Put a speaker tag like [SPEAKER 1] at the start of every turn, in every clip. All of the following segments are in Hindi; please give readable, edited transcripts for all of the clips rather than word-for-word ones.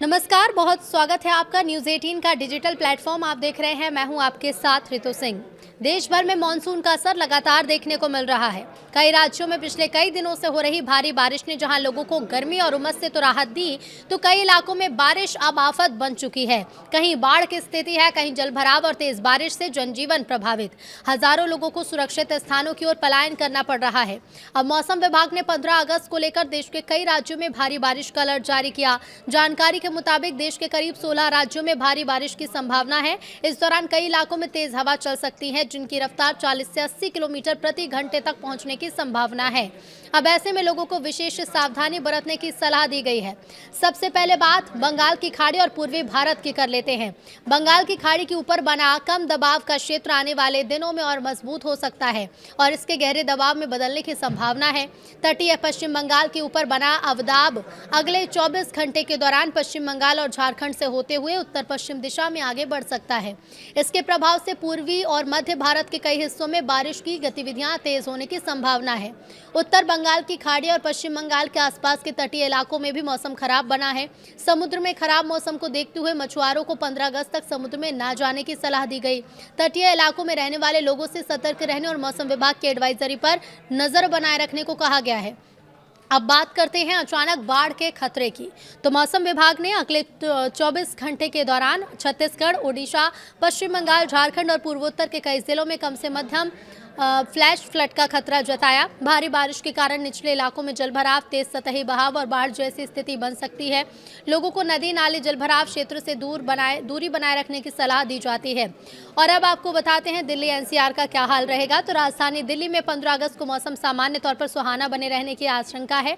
[SPEAKER 1] नमस्कार, बहुत स्वागत है आपका न्यूज़ 18 का डिजिटल प्लेटफॉर्म आप देख रहे हैं। मैं हूं आपके साथ ऋतु सिंह। देश भर में मानसून का असर लगातार देखने को मिल रहा है। कई राज्यों में पिछले कई दिनों से हो रही भारी बारिश ने जहां लोगों को गर्मी और उमस से तो राहत दी, तो कई इलाकों में बारिश अब आफत बन चुकी है। कहीं बाढ़ की स्थिति है, कहीं जलभराव और तेज बारिश से जनजीवन प्रभावित। हजारों लोगों को सुरक्षित स्थानों की ओर पलायन करना पड़ रहा है। अब मौसम विभाग ने 15 अगस्त को लेकर देश के कई राज्यों में भारी बारिश का अलर्ट जारी किया। जानकारी के मुताबिक देश के करीब 16 राज्यों में भारी बारिश की संभावना है। इस दौरान कई इलाकों में तेज हवा चल सकती है, जिनकी रफ्तार 40 से 80 किलोमीटर प्रति घंटे तक पहुंचने की संभावना है। अब ऐसे में लोगों को विशेष सावधानी बरतने की सलाह दी गई है। सबसे पहले बात बंगाल की खाड़ी और पूर्वी भारत की कर लेते हैं। बंगाल की खाड़ी के ऊपर बना कम दबाव का क्षेत्र आने वाले दिनों में और मजबूत हो सकता है और इसके गहरे दबाव में बदलने की संभावना है। तटीय पश्चिम बंगाल के ऊपर बना अवदाब अगले 24 घंटे के दौरान पश्चिम बंगाल और झारखंड से होते हुए उत्तर पश्चिम दिशा में आगे बढ़ सकता है। इसके प्रभाव से पूर्वी और मध्य भारत के कई हिस्सों में बारिश की गतिविधियां तेज होने की संभावना है। उत्तर बंगाल की खाड़ी और पश्चिम बंगाल के आसपास के तटीय इलाकों में भी मौसम खराब बना है। समुद्र में खराब मौसम को देखते हुए मछुआरों को 15 अगस्त तक समुद्र में न जाने की सलाह दी गई। तटीय इलाकों में रहने वाले लोगों से सतर्क रहने और मौसम विभाग की एडवाइजरी पर नजर बनाए रखने को कहा गया है। अब बात करते हैं अचानक बाढ़ के खतरे की। तो मौसम विभाग ने अगले 24 घंटे के दौरान छत्तीसगढ़, ओडिशा, पश्चिम बंगाल, झारखंड और पूर्वोत्तर के कई जिलों में कम से मध्यम फ्लैश फ्लड का खतरा जताया। भारी बारिश के कारण निचले इलाकों में जलभराव, तेज सतही बहाव और बाढ़ जैसी स्थिति बन सकती है। लोगों को नदी नाले जलभराव क्षेत्र से दूरी बनाए रखने की सलाह दी जाती है। और अब आपको बताते हैं दिल्ली एनसीआर का क्या हाल रहेगा। तो राजधानी दिल्ली में 15 अगस्त को मौसम सामान्य तौर पर सुहाना बने रहने की आशंका है।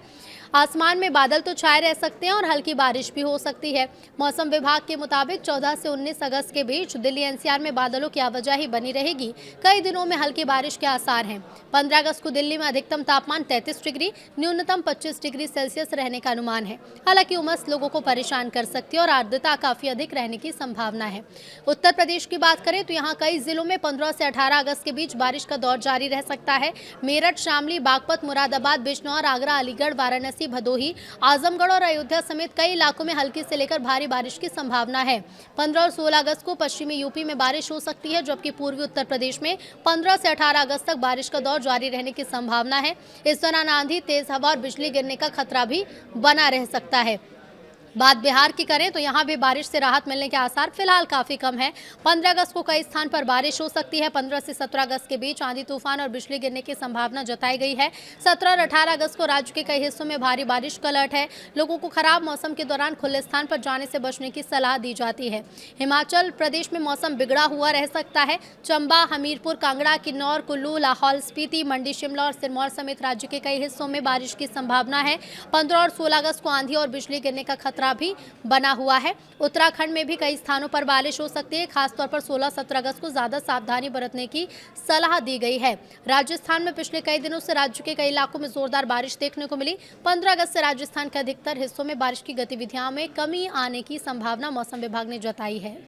[SPEAKER 1] आसमान में बादल तो छाए रह सकते हैं और हल्की बारिश भी हो सकती है। मौसम विभाग के मुताबिक 14 से 19 अगस्त के बीच दिल्ली एनसीआर में बादलों की आवाजाही बनी रहेगी। कई दिनों में हल्की बारिश के आसार हैं। 15 अगस्त को दिल्ली में अधिकतम तापमान 33 डिग्री, न्यूनतम 25 डिग्री सेल्सियस रहने का अनुमान है। हालांकि उमस लोगों को परेशान कर सकती है और आर्द्रता काफी अधिक रहने की संभावना है। उत्तर प्रदेश की बात करें तो यहाँ कई जिलों में 15 से 18 अगस्त के बीच बारिश का दौर जारी रह सकता है। मेरठ, शामली, बागपत, मुरादाबाद, बिजनौर, आगरा, अलीगढ़, वाराणसी, भदोही, आजमगढ़ और अयोध्या समेत कई इलाकों में हल्की से लेकर भारी बारिश की संभावना है। 15 और 16 अगस्त को पश्चिमी यूपी में बारिश हो सकती है, जबकि पूर्वी उत्तर प्रदेश में 15 से 18 अगस्त तक बारिश का दौर जारी रहने की संभावना है। इस दौरान आंधी, तेज हवा और बिजली गिरने का खतरा भी बना रह सकता है। बात बिहार की करें तो यहाँ भी बारिश से राहत मिलने के आसार फिलहाल काफी कम है। 15 अगस्त को कई स्थान पर बारिश हो सकती है। 15 से 17 अगस्त के बीच आंधी, तूफान और बिजली गिरने की संभावना जताई गई है। 17 और 18 अगस्त को राज्य के कई हिस्सों में भारी बारिश का अलर्ट है। लोगों को खराब मौसम के दौरान खुले स्थान पर जाने से बचने की सलाह दी जाती है। हिमाचल प्रदेश में मौसम बिगड़ा हुआ रह सकता है। चंबा, हमीरपुर, कांगड़ा, किन्नौर, कुल्लू, लाहौल स्पीति, मंडी, शिमला और सिरमौर समेत राज्य के कई हिस्सों में बारिश की संभावना है। 15 और 16 अगस्त को आंधी और बिजली गिरने का खतरा भी बना हुआ है। उत्तराखंड में भी कई स्थानों पर बारिश हो सकती है। खासतौर पर 16-17 अगस्त को ज्यादा सावधानी बरतने की सलाह दी गई है। राजस्थान में पिछले कई दिनों से राज्य के कई इलाकों में जोरदार बारिश देखने को मिली। 15 अगस्त से राजस्थान के अधिकतर हिस्सों में बारिश की गतिविधियों में कमी आने की संभावना मौसम विभाग ने जताई है।